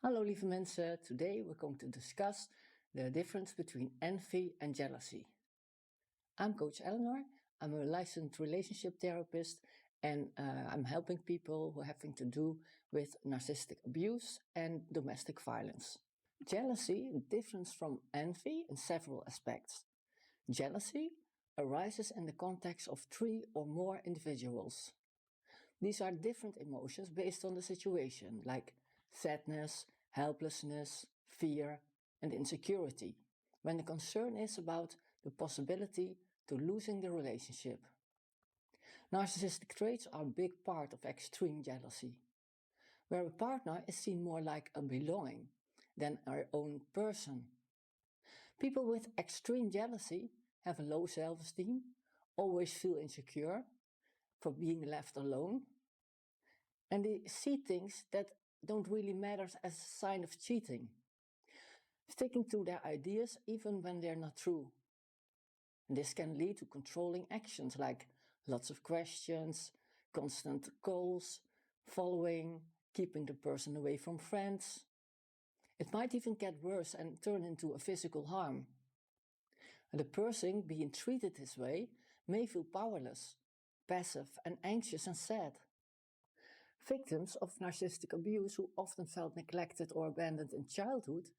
Hallo lieve mensen, today we're going to discuss the difference between envy and jealousy. I'm Coach Eleanor, I'm a licensed relationship therapist and I'm helping people who are having to do with narcissistic abuse and domestic violence. Jealousy differs from envy in several aspects. Jealousy arises in the context of 3 or more individuals. These are different emotions based on the situation, like sadness, helplessness, fear, and insecurity, when the concern is about the possibility to losing the relationship. Narcissistic traits are a big part of extreme jealousy, where a partner is seen more like a belonging than our own person. People with extreme jealousy have a low self-esteem, always feel insecure for being left alone, and they see things that don't really matter as a sign of cheating, sticking to their ideas even when they're not true. And this can lead to controlling actions like lots of questions, constant calls, following, keeping the person away from friends. It might even get worse and turn into a physical harm. And the person being treated this way may feel powerless, passive and anxious and sad. Victims of narcissistic abuse who often felt neglected or abandoned in childhood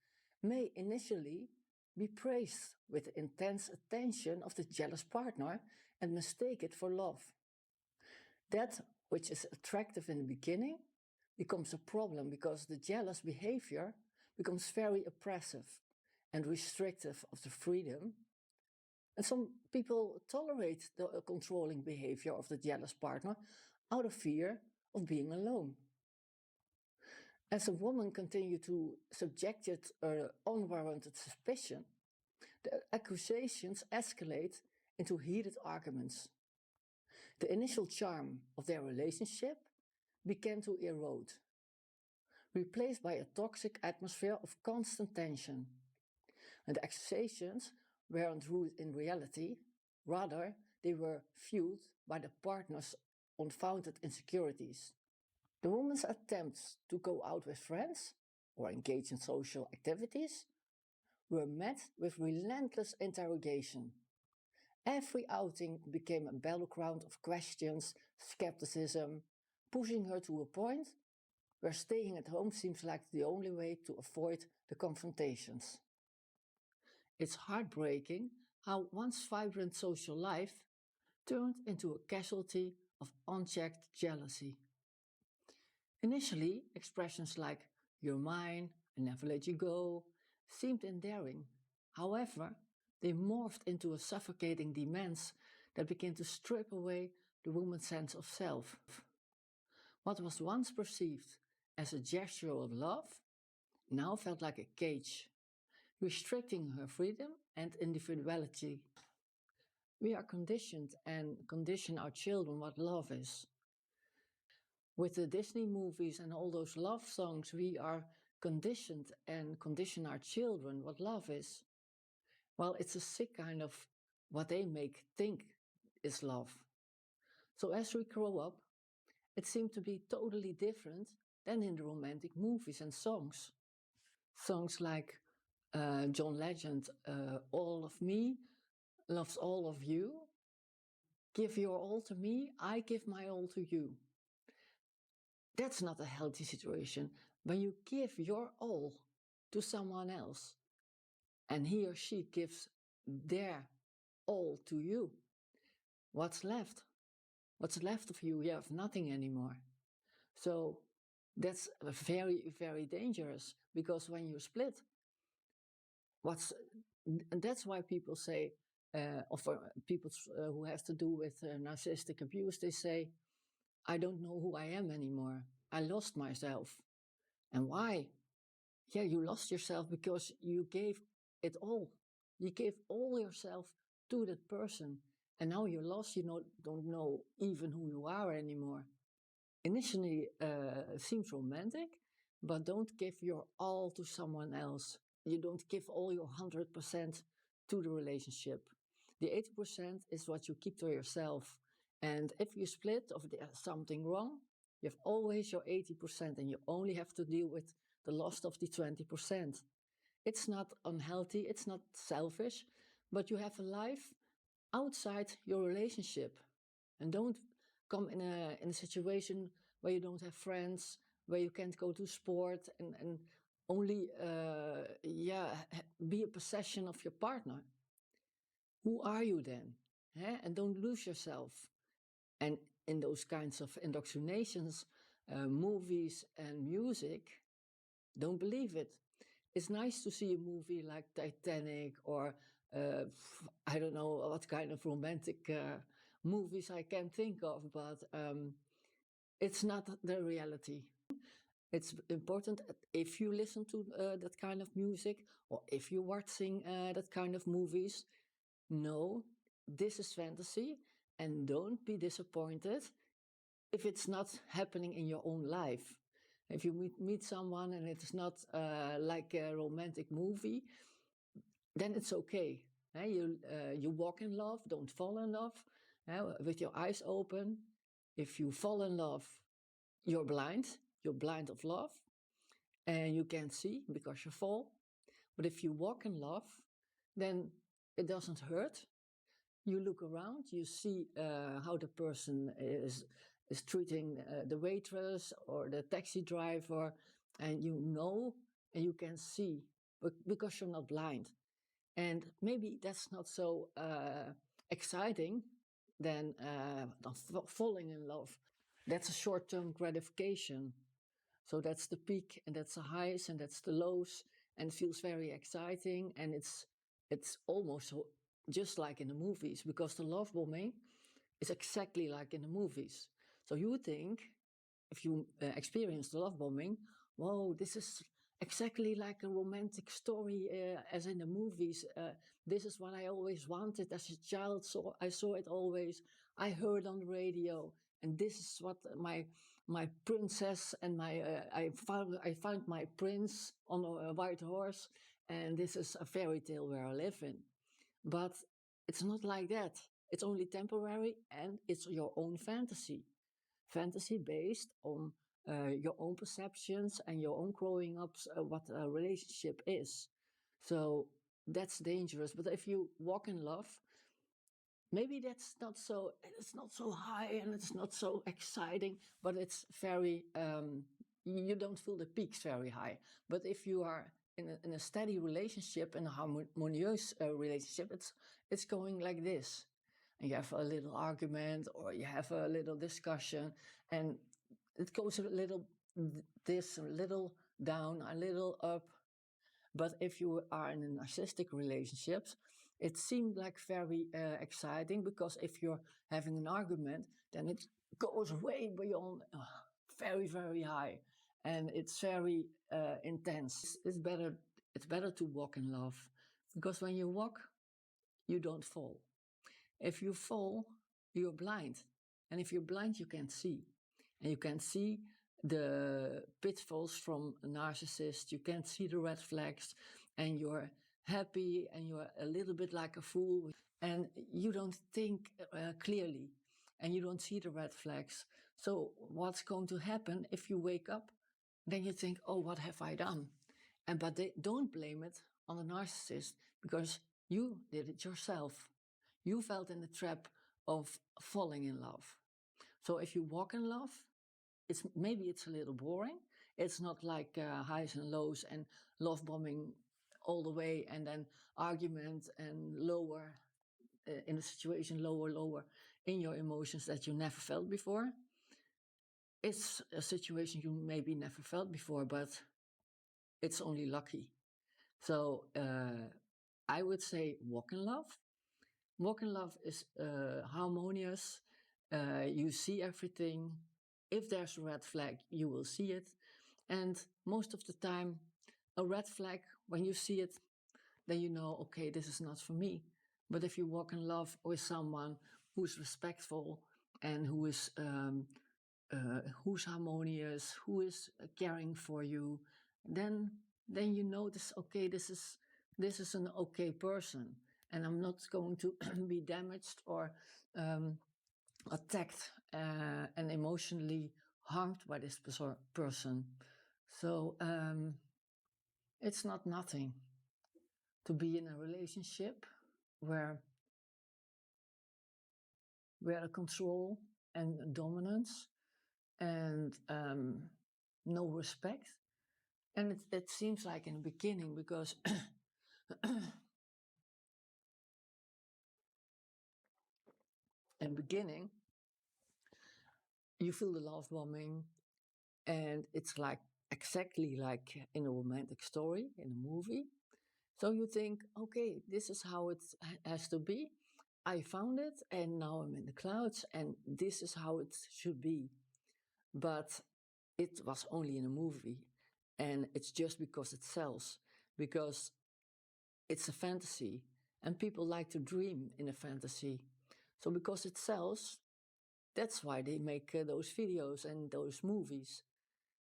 may initially be praised with the intense attention of the jealous partner and mistake it for love. That which is attractive in the beginning becomes a problem because the jealous behavior becomes very oppressive and restrictive of the freedom. And some people tolerate the controlling behavior of the jealous partner out of fear of being alone. As a woman continues to subject it unwarranted suspicion, the accusations escalate into heated arguments. The initial charm of their relationship began to erode, replaced by a toxic atmosphere of constant tension. And the accusations weren't rooted in reality, rather they were fueled by the partner's unfounded insecurities. The woman's attempts to go out with friends or engage in social activities were met with relentless interrogation. Every outing became a battleground of questions, skepticism, pushing her to a point where staying at home seems like the only way to avoid the confrontations. It's heartbreaking how once vibrant social life turned into a casualty of unchecked jealousy. Initially, expressions like, "You're mine, I never let you go," seemed endearing. However, they morphed into a suffocating demands that began to strip away the woman's sense of self. What was once perceived as a gesture of love now felt like a cage, restricting her freedom and individuality. We are conditioned and condition our children what love is. With the Disney movies and all those love songs, we are conditioned and condition our children what love is. Well, it's a sick kind of what they make think is love. So as we grow up, it seemed to be totally different than in the romantic movies and songs. Songs like John Legend, "All of Me loves all of you. Give your all to me, I give my all to you." That's not a healthy situation. When you give your all to someone else and he or she gives their all to you, what's left? What's left of you? You have nothing anymore. So that's very, very dangerous, because when you split, that's why people say, or for people who have to do with narcissistic abuse, they say, "I don't know who I am anymore. I lost myself." And why? Yeah, you lost yourself because you gave it all. You gave all yourself to that person. And now you're lost, you don't know even who you are anymore. Initially, it seems romantic, but don't give your all to someone else. You don't give all your 100% to the relationship. The 80% is what you keep to yourself. And if you split or there's something wrong, you have always your 80% and you only have to deal with the loss of the 20%. It's not unhealthy, it's not selfish, but you have a life outside your relationship. And don't come in a situation where you don't have friends, where you can't go to sport and only be a possession of your partner. Who are you then? And don't lose yourself. And in those kinds of indoctrinations, movies and music, don't believe it. It's nice to see a movie like Titanic or I don't know what kind of romantic movies I can think of, but it's not the reality. It's important if you listen to that kind of music or if you're watching that kind of movies, no, this is fantasy, and don't be disappointed if it's not happening in your own life. If you meet someone and it's not like a romantic movie, then it's okay. You walk in love, don't fall in love, with your eyes open. If you fall in love, you're blind of love, and you can't see because you fall. But if you walk in love, then it doesn't hurt. You look around, you see how the person is treating the waitress or the taxi driver, and you know and you can see, but because you're not blind. And maybe that's not so exciting than falling in love. That's a short-term gratification. So that's the peak, and that's the highs, and that's the lows, and it feels very exciting, and it's almost just like in the movies, because the love bombing is exactly like in the movies. So you would think, if you experience the love bombing, whoa, this is exactly like a romantic story as in the movies. This is what I always wanted as a child, so I saw it always. I heard on the radio, and this is what my princess and my I found my prince on a white horse, and this is a fairy tale where I live in. But it's not like that. It's only temporary, and it's your own fantasy. Fantasy based on your own perceptions and your own growing up, what a relationship is. So that's dangerous. But if you walk in love, maybe it's not so high and it's not so exciting, but it's very, you don't feel the peaks very high. But if you are in a steady relationship, in a harmonious relationship, it's going like this. And you have a little argument or you have a little discussion, and it goes a little this, a little down, a little up. But if you are in a narcissistic relationships, it seemed like very exciting, because if you're having an argument, then it goes way beyond very, very high, and it's very intense. It's better to walk in love, because when you walk, you don't fall. If you fall, you're blind. And if you're blind, you can't see. And you can't see the pitfalls from a narcissist. You can't see the red flags. And you're happy and you're a little bit like a fool. And you don't think clearly. And you don't see the red flags. So what's going to happen if you wake up? Then you think, oh, what have I done? But they don't blame it on the narcissist, because you did it yourself. You fell in the trap of falling in love. So if you walk in love, maybe it's a little boring. It's not like highs and lows and love bombing all the way, and then argument and lower in the situation, lower in your emotions that you never felt before. It's a situation you maybe never felt before, but it's only lucky. So I would say walk in love. Walk in love is harmonious. You see everything. If there's a red flag, you will see it. And most of the time, a red flag, when you see it, then you know, okay, this is not for me. But if you walk in love with someone who's respectful and who's harmonious, who is caring for you, then you notice, okay, this is an okay person, and I'm not going to be damaged or attacked and emotionally harmed by this person. So It's not nothing to be in a relationship where a control and dominance and no respect. And it seems like in the beginning, because in the beginning, you feel the love bombing, and it's like exactly like in a romantic story, in a movie. So you think, okay, this is how it has to be. I found it, and now I'm in the clouds, and this is how it should be. But it was only in a movie, and it's just because it sells, because it's a fantasy, and people like to dream in a fantasy. So because it sells, that's why they make those videos and those movies,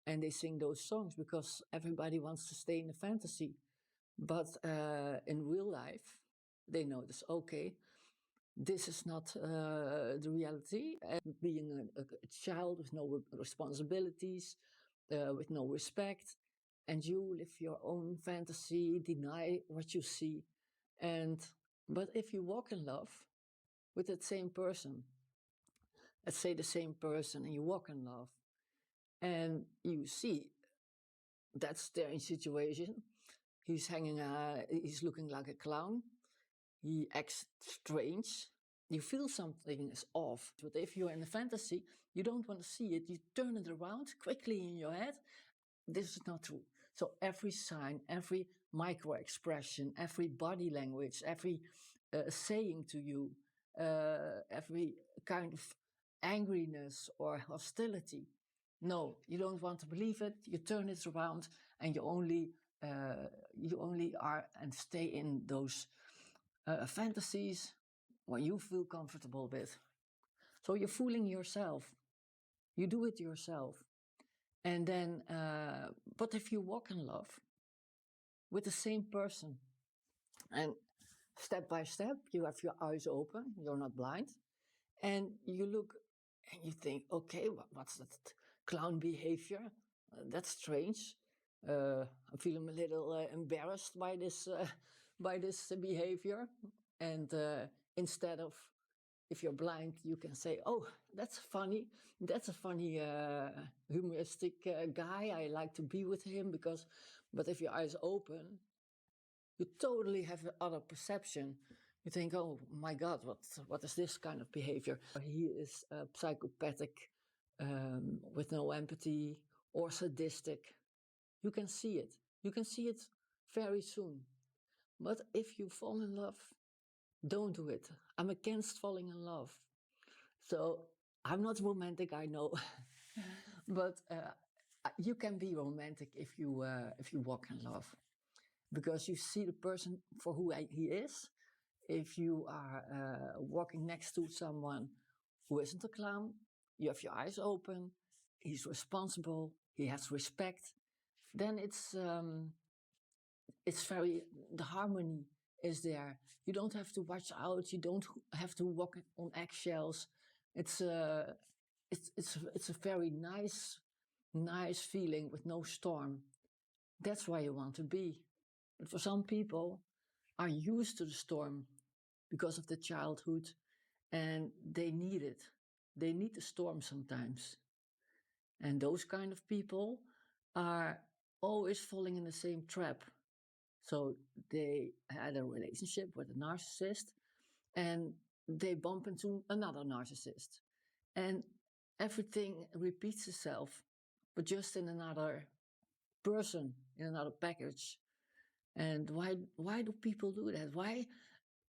and they sing those songs, because everybody wants to stay in a fantasy. But in real life, they notice, okay, this is not the reality. Being a child with no responsibilities, with no respect, and you live your own fantasy, deny what you see. But if you walk in love with that same person, let's say the same person, and you walk in love, and you see that strange situation, he's looking like a clown, he acts strange, you feel something is off. But if you're in a fantasy, you don't want to see it, you turn it around quickly in your head. This is not true. So every sign, every micro expression, every body language, every saying to you, every kind of angriness or hostility, no, you don't want to believe it. You turn it around, and you only are and stay in those fantasies what you feel comfortable with. So you're fooling yourself. You do it yourself. And then, but if you walk in love with the same person, and step by step, you have your eyes open, you're not blind, and you look and you think, okay, what's that clown behavior? That's strange. I'm feeling a little embarrassed by this behavior. And instead of, if you're blind, you can say, oh, that's funny. That's a funny, humoristic guy. I like to be with him because, but if your eyes open, you totally have another perception. You think, oh my God, what is this kind of behavior? He is psychopathic, with no empathy, or sadistic. You can see it. You can see it very soon. But if you fall in love, don't do it. I'm against falling in love. So I'm not romantic, I know, but you can be romantic if you walk in love, because you see the person for who he is. If you are walking next to someone who isn't a clown, you have your eyes open, he's responsible, he has respect, then it's very, the harmony is there. You don't have to watch out, you don't have to walk on eggshells. It's a very nice feeling with no storm. That's why you want to be. But for some people are used to the storm because of the childhood, and they need it. They need the storm sometimes. And those kind of people are always falling in the same trap. So they had a relationship with a narcissist, and they bump into another narcissist. And everything repeats itself, but just in another person, in another package. And why do people do that? Why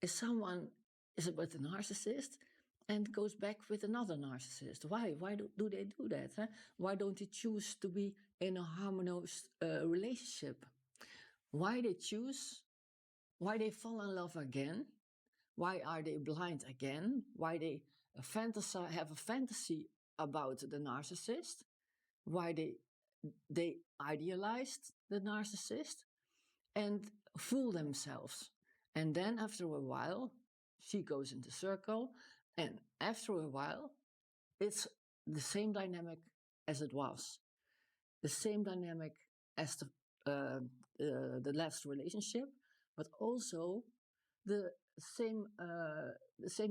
is someone is with a narcissist and goes back with another narcissist? Why do they do that? Huh? Why don't they choose to be in a harmonious relationship? Why they choose? Why they fall in love again? Why are they blind again? Why they have a fantasy about the narcissist? Why they idealized the narcissist and fool themselves. And then after a while, she goes into circle, and after a while, it's the same dynamic as it was. The same dynamic as the last relationship, but also the same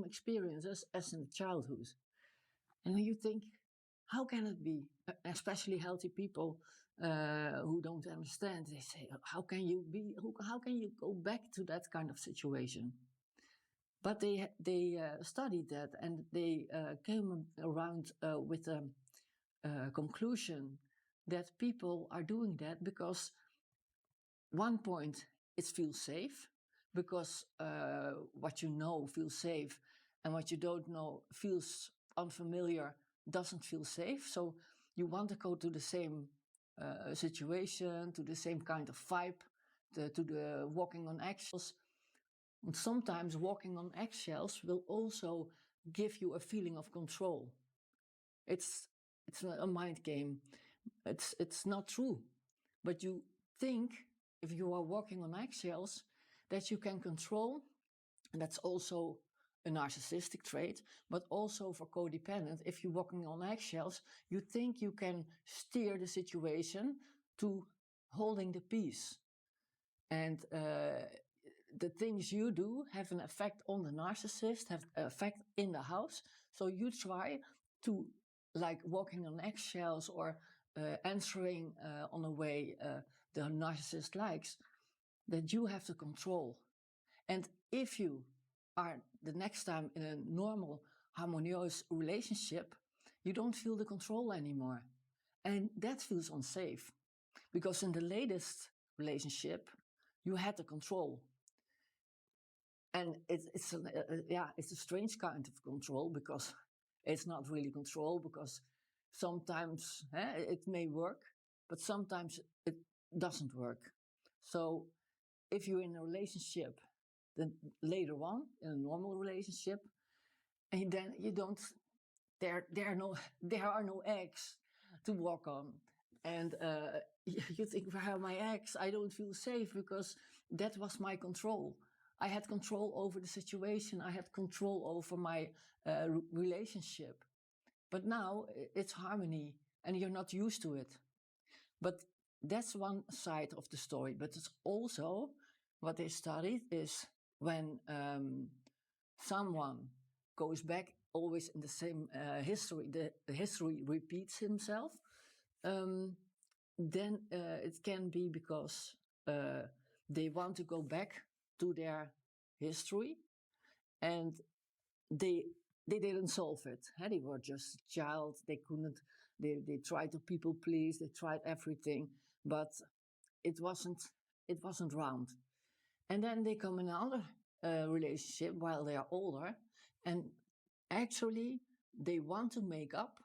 experiences as in childhood. And you think, how can it be? Especially healthy people who don't understand. They say, how can you go back to that kind of situation? But they studied that, and they came around with a conclusion that people are doing that because one point it feels safe, because what you know feels safe, and what you don't know feels unfamiliar, doesn't feel safe. So you want to go to the same situation, to the same kind of vibe, to the walking on eggshells. And sometimes walking on eggshells will also give you a feeling of control. It's a mind game. It's not true, but you think if you are walking on eggshells that you can control, and that's also a narcissistic trait, but also for codependent, if you're walking on eggshells, you think you can steer the situation to holding the peace. And the things you do have an effect on the narcissist, have an effect in the house. So you try to, like walking on eggshells or answering on a way the narcissist likes, that you have to control. And if you are the next time in a normal, harmonious relationship, you don't feel the control anymore. And that feels unsafe. Because in the latest relationship, you had the control. And it's a strange kind of control, because it's not really control, because sometimes it may work, but sometimes it doesn't work. So if you're in a relationship, then later on in a normal relationship, and then you don't, there are no eggs to walk on, and you think, where are my eggs? I don't feel safe, because that was my control. I had control over the situation. I had control over my relationship. But now it's harmony, and you're not used to it. But that's one side of the story. But it's also what they studied is when someone goes back always in the same history, the history repeats himself, then it can be because they want to go back to their history, and they didn't solve it. They were just a child. They couldn't. They tried to people please. They tried everything, but it wasn't round. And then they come in another relationship while they are older, and actually they want to make up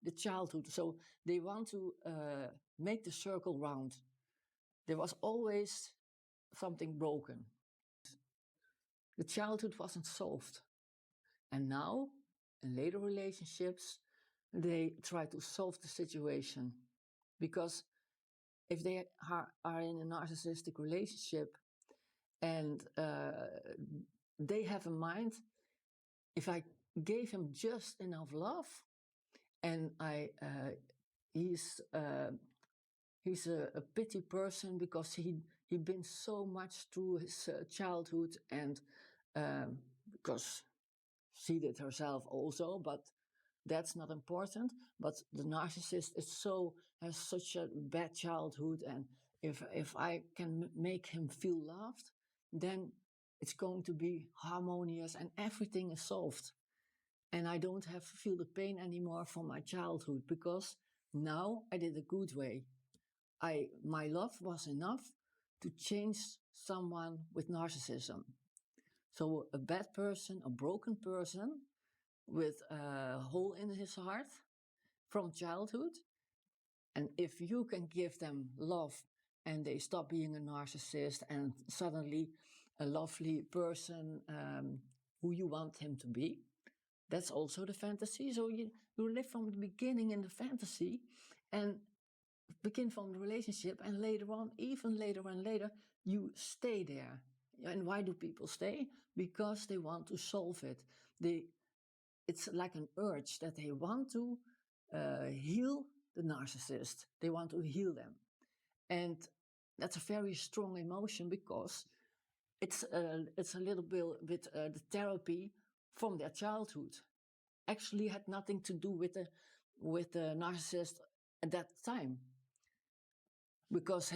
the childhood. So they want to make the circle round. There was always something broken. The childhood wasn't solved. And now, in later relationships, they try to solve the situation. Because if they are in a narcissistic relationship and they have in mind, if I gave him just enough love, and he's a pity person because he'd been so much through his childhood, and because she did herself also, but that's not important. But the narcissist has such a bad childhood, and if I can make him feel loved, then it's going to be harmonious and everything is solved. And I don't have to feel the pain anymore from my childhood, because now I did a good way. My love was enough to change someone with narcissism. So a bad person, a broken person with a hole in his heart from childhood, and if you can give them love and they stop being a narcissist and suddenly a lovely person who you want him to be, that's also the fantasy. So you live from the beginning in the fantasy and begin from the relationship, and later on, even later and later, you stay there. And why do people stay? Because they want to solve it. It's like an urge that they want to heal the narcissist. They want to heal them. And that's a very strong emotion because it's a little bit the therapy from their childhood. Actually, had nothing to do with the narcissist at that time, because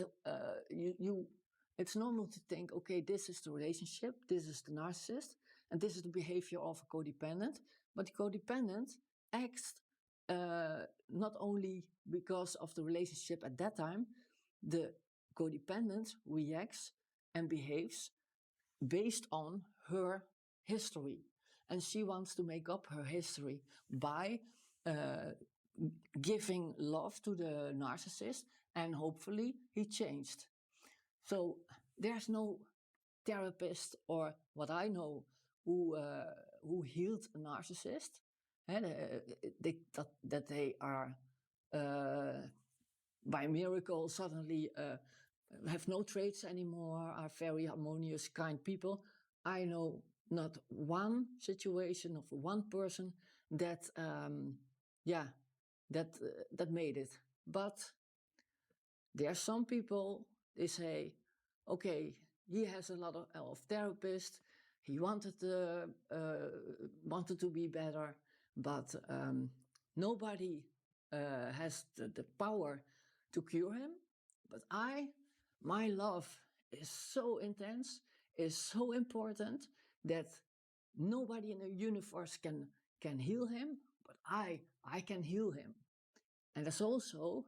it's normal to think, okay, this is the relationship, this is the narcissist, and this is the behavior of a codependent. But the codependent acts not only because of the relationship at that time. The codependent reacts and behaves based on her history, and she wants to make up her history by giving love to the narcissist, and hopefully he changed. So there's no therapist, or what I know, who healed a narcissist, and that they are by miracle suddenly have no traits anymore, are very harmonious, kind people. I know not one situation of one person that that made it. But there are some people, they say, okay, he has a lot of therapists, he wanted to be better, but nobody has the power to cure him. But my love is so intense, is so important, that nobody in the universe can heal him, but I can heal him. And that's also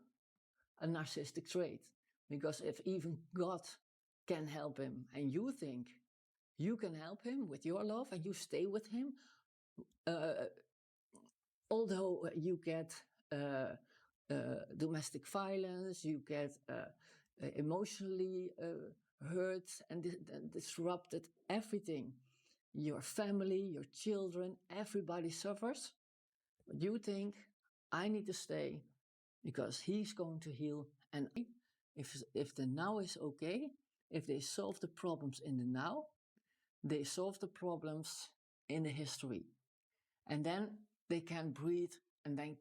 a narcissistic trait, because if even God can help him, and you think you can help him with your love, and you stay with him, although you get domestic violence, you get emotionally hurt and disrupted, everything, your family, your children, everybody suffers. But you think, I need to stay because he's going to heal. And if the now is okay, if they solve the problems in the now, they solve the problems in the history. And then they can breathe, and then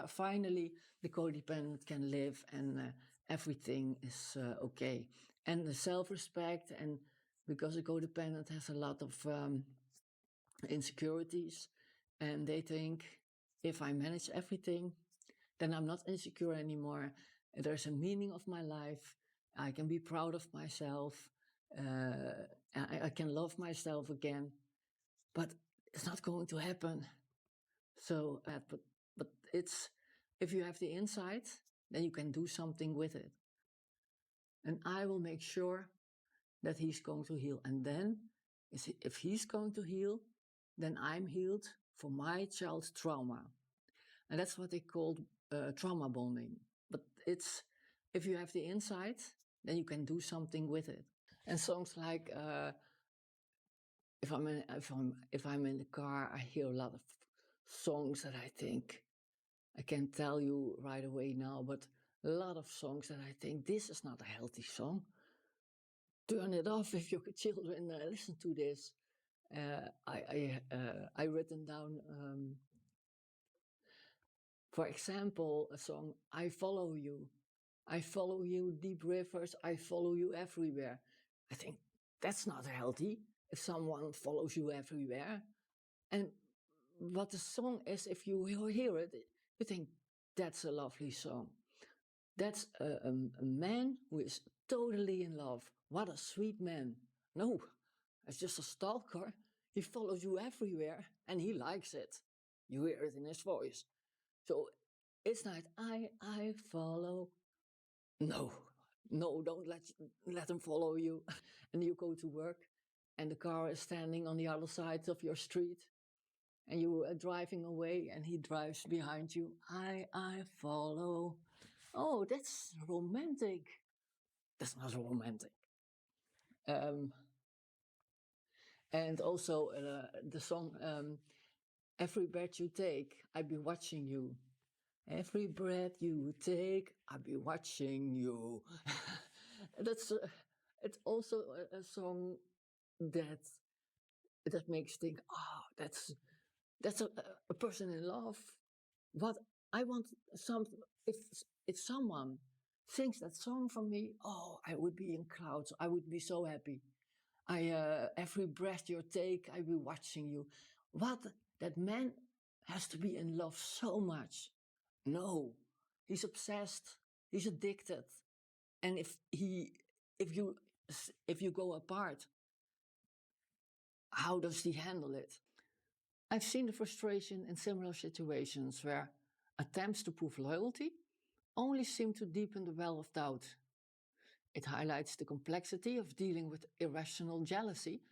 finally the codependent can live, and everything is okay. And the self-respect, and because the codependent has a lot of insecurities, and they think, if I manage everything, then I'm not insecure anymore. There's a meaning of my life. I can be proud of myself. I can love myself again. But it's not going to happen. So, but it's, if you have the insight, then you can do something with it. And I will make sure that he's going to heal. And then, if he's going to heal, then I'm healed for my child's trauma. And that's what they call trauma bonding. But it's, if you have the insight, then you can do something with it. And songs like, if I'm in the car, I hear a lot of songs that I think, I can't tell you right away now, but a lot of songs that I think, this is not a healthy song. Turn it off if your children listen to this. I written down, for example, a song, I follow you. I follow you deep rivers, I follow you everywhere. I think that's not healthy if someone follows you everywhere. And what the song is, if you hear it, you think, that's a lovely song. That's a man who is totally in love. What a sweet man. No, it's just a stalker. He follows you everywhere and he likes it. You hear it in his voice. So it's not, I follow. No, don't let him follow you. And you go to work and the car is standing on the other side of your street, and you are driving away and he drives behind you. I follow. Oh, that's romantic. That's not romantic. And also the song, Every Breath You Take, I'll be watching you. Every breath you take, I'll be watching you. That's it's also a song that makes you think, oh, that's a person in love. What I want, if someone sings that song for me, oh, I would be in clouds. I would be so happy. Every breath you take, I will be watching you. What? That man has to be in love so much. No, he's obsessed. He's addicted. And if you go apart, how does he handle it? I've seen the frustration in similar situations where attempts to prove loyalty only seem to deepen the well of doubt. It highlights the complexity of dealing with irrational jealousy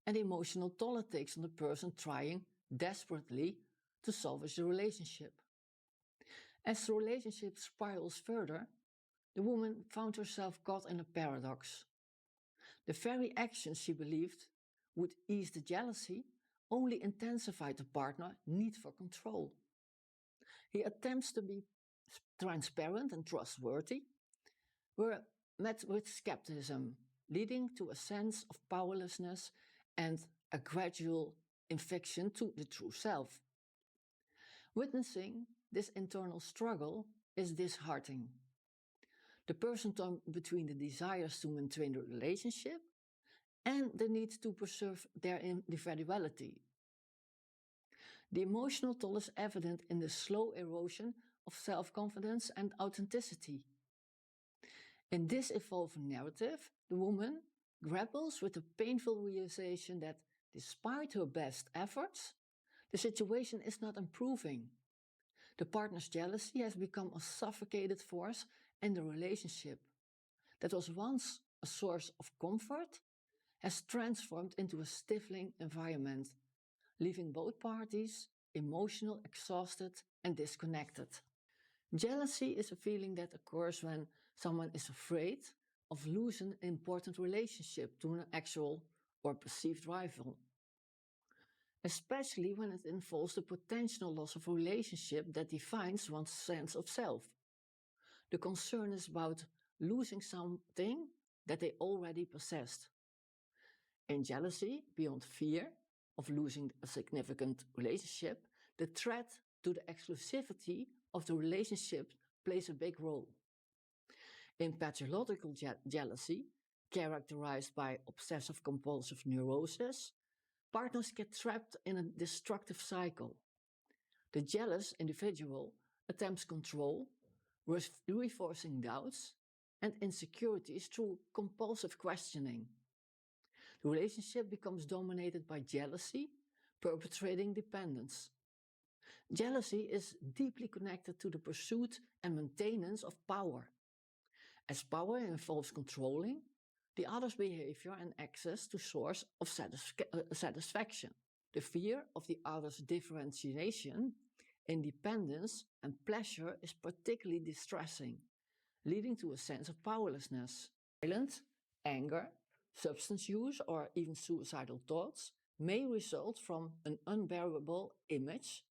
and emotional toll it takes on the person trying desperately to salvage the relationship. As the relationship spirals further, the woman found herself caught in a paradox. The very actions she believed would ease the jealousy only intensified the partner's need for control. He attempts to be transparent and trustworthy, were met with skepticism, leading to a sense of powerlessness and a gradual infection to the true self. Witnessing this internal struggle is disheartening. The person torn between the desires to maintain the relationship and the need to preserve their individuality. The emotional toll is evident in the slow erosion of self-confidence and authenticity. In this evolving narrative, the woman grapples with the painful realization that despite her best efforts, the situation is not improving. The partner's jealousy has become a suffocated force in the relationship that was once a source of comfort has transformed into a stifling environment, leaving both parties emotional, exhausted, and disconnected. Jealousy is a feeling that occurs when someone is afraid of losing an important relationship to an actual or perceived rival, especially when it involves the potential loss of a relationship that defines one's sense of self. The concern is about losing something that they already possessed. In jealousy, beyond fear of losing a significant relationship, the threat to the exclusivity of the relationship plays a big role. In pathological jealousy, characterized by obsessive-compulsive neurosis, partners get trapped in a destructive cycle. The jealous individual attempts control, reinforcing doubts and insecurities through compulsive questioning. The relationship becomes dominated by jealousy, perpetrating dependence. Jealousy is deeply connected to the pursuit and maintenance of power. As power involves controlling the other's behavior and access to source of satisfaction. The fear of the other's differentiation, independence, and pleasure is particularly distressing, leading to a sense of powerlessness. Violence, anger, substance use, or even suicidal thoughts may result from an unbearable image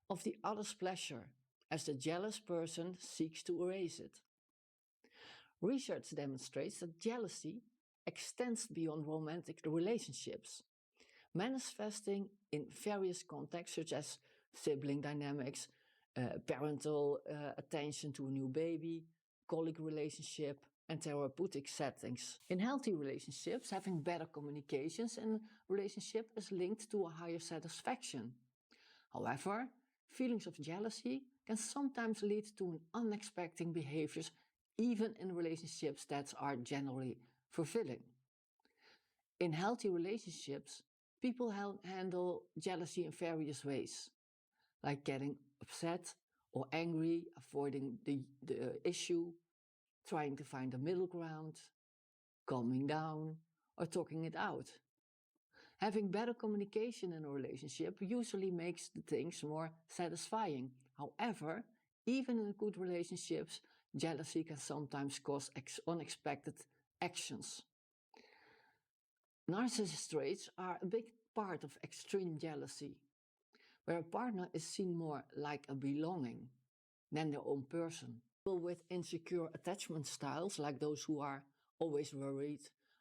of the other's pleasure as the jealous person seeks to erase it. Research demonstrates that jealousy extends beyond romantic relationships, manifesting in various contexts such as sibling dynamics, parental attention to a new baby, colleague relationship, and therapeutic settings. In healthy relationships, having better communications in a relationship is linked to a higher satisfaction. However, feelings of jealousy can sometimes lead to unexpected behaviors even in relationships that are generally fulfilling. In healthy relationships, people handle jealousy in various ways, like getting upset or angry, avoiding the issue, trying to find a middle ground, calming down, or talking it out. Having better communication in a relationship usually makes the things more satisfying. However, even in good relationships, jealousy can sometimes cause unexpected actions. Narcissist traits are a big part of extreme jealousy, where a partner is seen more like a belonging than their own person. People with insecure attachment styles, like those who are always worried,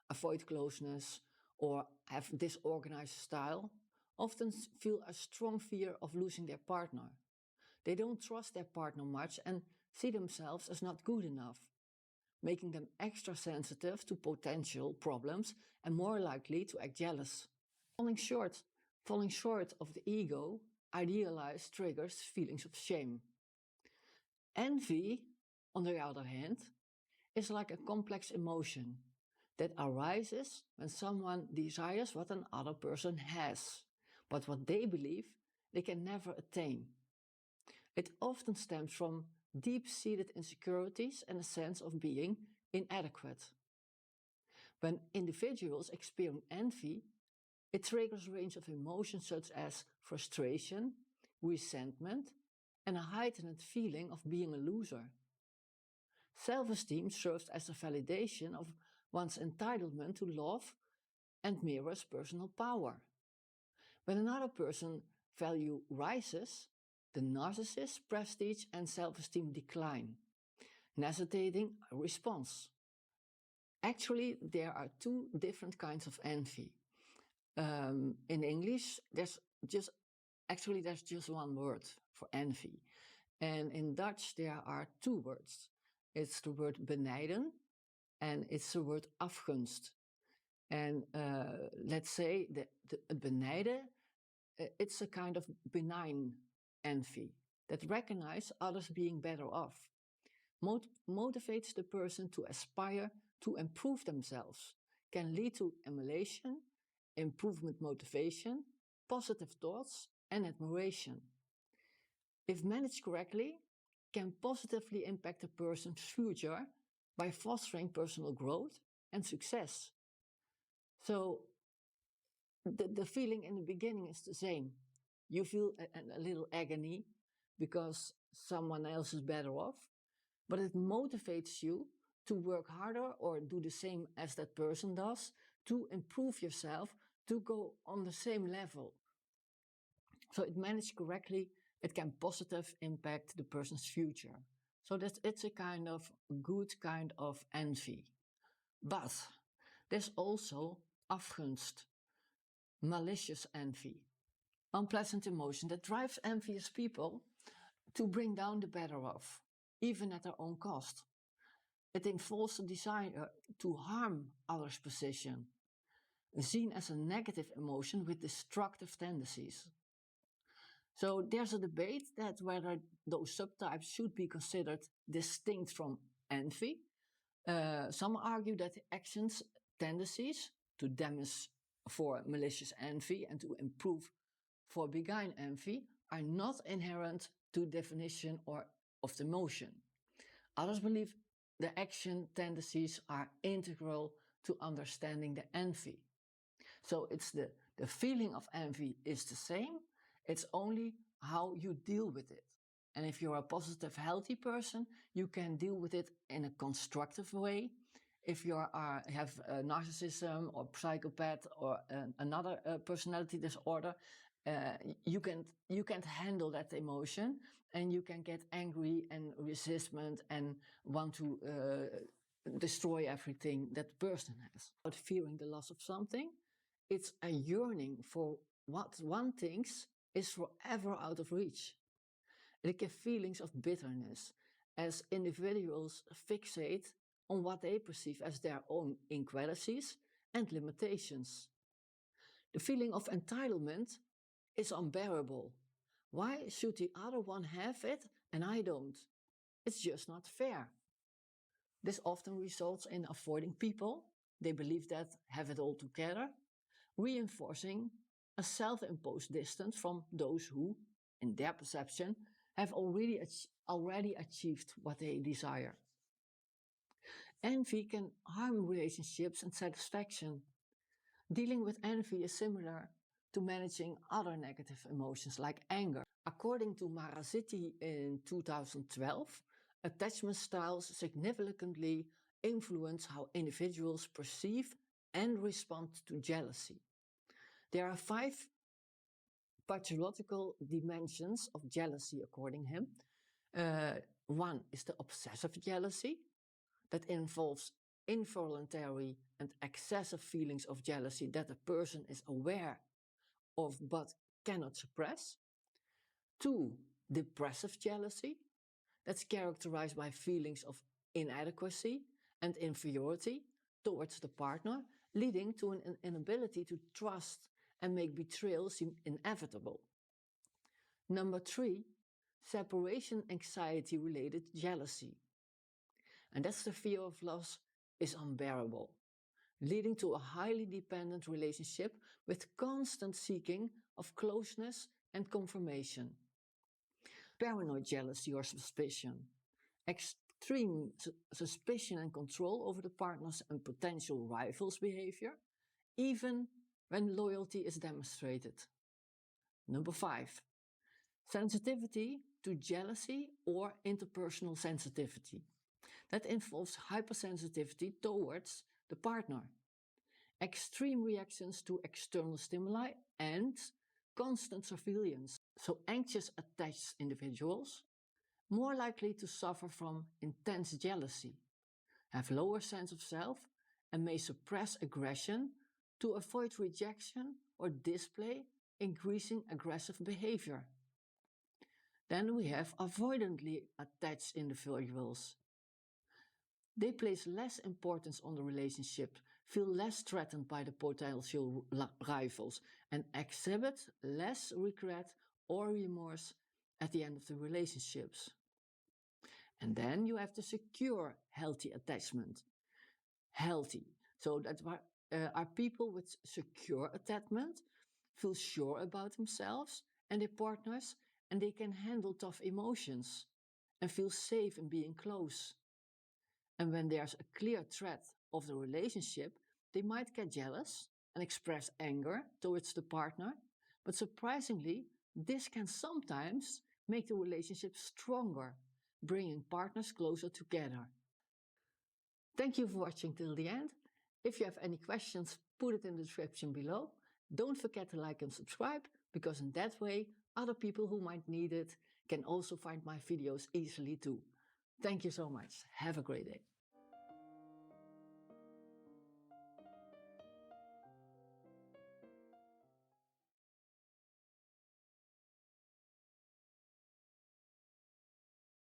avoid closeness, or have disorganized style, often feel a strong fear of losing their partner. They don't trust their partner much and see themselves as not good enough. making them extra sensitive to potential problems and more likely to act jealous. Falling short of the ego idealized triggers feelings of shame. Envy, on the other hand, is like a complex emotion that arises when someone desires what another person has, but what they believe they can never attain. It often stems from deep-seated insecurities and a sense of being inadequate. When individuals experience envy, it triggers a range of emotions such as frustration, resentment, and a heightened feeling of being a loser. Self-esteem serves as a validation of one's entitlement to love and mirrors personal power. When another person's value rises, the narcissist's prestige and self-esteem decline, necessitating a response. Actually, there are two different kinds of envy. In English, there's just one word for envy. And in Dutch, there are two words. It's the word benijden and it's the word afgunst. And let's say the benijden, it's a kind of benign envy that recognizes others being better off, motivates the person to aspire to improve themselves, can lead to emulation, improvement motivation, positive thoughts, and admiration. If managed correctly, can positively impact a person's future by fostering personal growth and success. So the feeling in the beginning is the same. You feel a little agony because someone else is better off, but it motivates you to work harder or do the same as that person does to improve yourself, to go on the same level. So it managed correctly, it can positively impact the person's future. So it's a kind of good kind of envy. But there's also afgunst, malicious envy, unpleasant emotion that drives envious people to bring down the better off, even at their own cost. It involves a desire to harm others' position, seen as a negative emotion with destructive tendencies. So there's a debate that whether those subtypes should be considered distinct from envy. Some argue that actions, tendencies to damage for malicious envy and to improve for benign envy are not inherent to definition or of the emotion. Others believe the action tendencies are integral to understanding the envy. So it's the feeling of envy is the same, it's only how you deal with it. And if you're a positive, healthy person, you can deal with it in a constructive way. If you have narcissism or psychopath or another personality disorder, you can't handle that emotion, and you can get angry and resentment and want to destroy everything that person has. But fearing the loss of something, it's a yearning for what one thinks is forever out of reach. They give feelings of bitterness as individuals fixate on what they perceive as their own inequalities and limitations. The feeling of entitlement is unbearable. Why should the other one have it and I don't? It's just not fair. This often results in avoiding people they believe that have it all together, reinforcing a self-imposed distance from those who, in their perception, have already achieved what they desire. Envy can harm relationships and satisfaction. Dealing with envy is similar to managing other negative emotions like anger. According to Marazziti in 2012, attachment styles significantly influence how individuals perceive and respond to jealousy. There are 5 pathological dimensions of jealousy, according to him. One is the obsessive jealousy that involves involuntary and excessive feelings of jealousy that a person is aware of but cannot suppress. 2, depressive jealousy, that's characterized by feelings of inadequacy and inferiority towards the partner, leading to an inability to trust and make betrayal seem inevitable. Number 3, separation anxiety related jealousy. And that's the fear of loss is unbearable, leading to a highly dependent relationship with constant seeking of closeness and confirmation. Paranoid jealousy or suspicion, extreme suspicion and control over the partner's and potential rivals' behavior, even when loyalty is demonstrated. Number 5, sensitivity to jealousy or interpersonal sensitivity. That involves hypersensitivity towards the partner, extreme reactions to external stimuli, and constant surveillance. So anxious attached individuals, more likely to suffer from intense jealousy, have lower sense of self, and may suppress aggression to avoid rejection or display increasing aggressive behavior. Then we have avoidantly attached individuals. They place less importance on the relationship, feel less threatened by the potential rivals, and exhibit less regret or remorse at the end of the relationships. And then you have the secure, healthy attachment. Healthy. So that are people with secure attachment, feel sure about themselves and their partners, and they can handle tough emotions and feel safe in being close. And when there's a clear threat of the relationship, they might get jealous and express anger towards the partner, but surprisingly, this can sometimes make the relationship stronger, bringing partners closer together. Thank you for watching till the end. If you have any questions, put it in the description below. Don't forget to like and subscribe, because in that way, other people who might need it can also find my videos easily too. Thank you so much. Have a great day.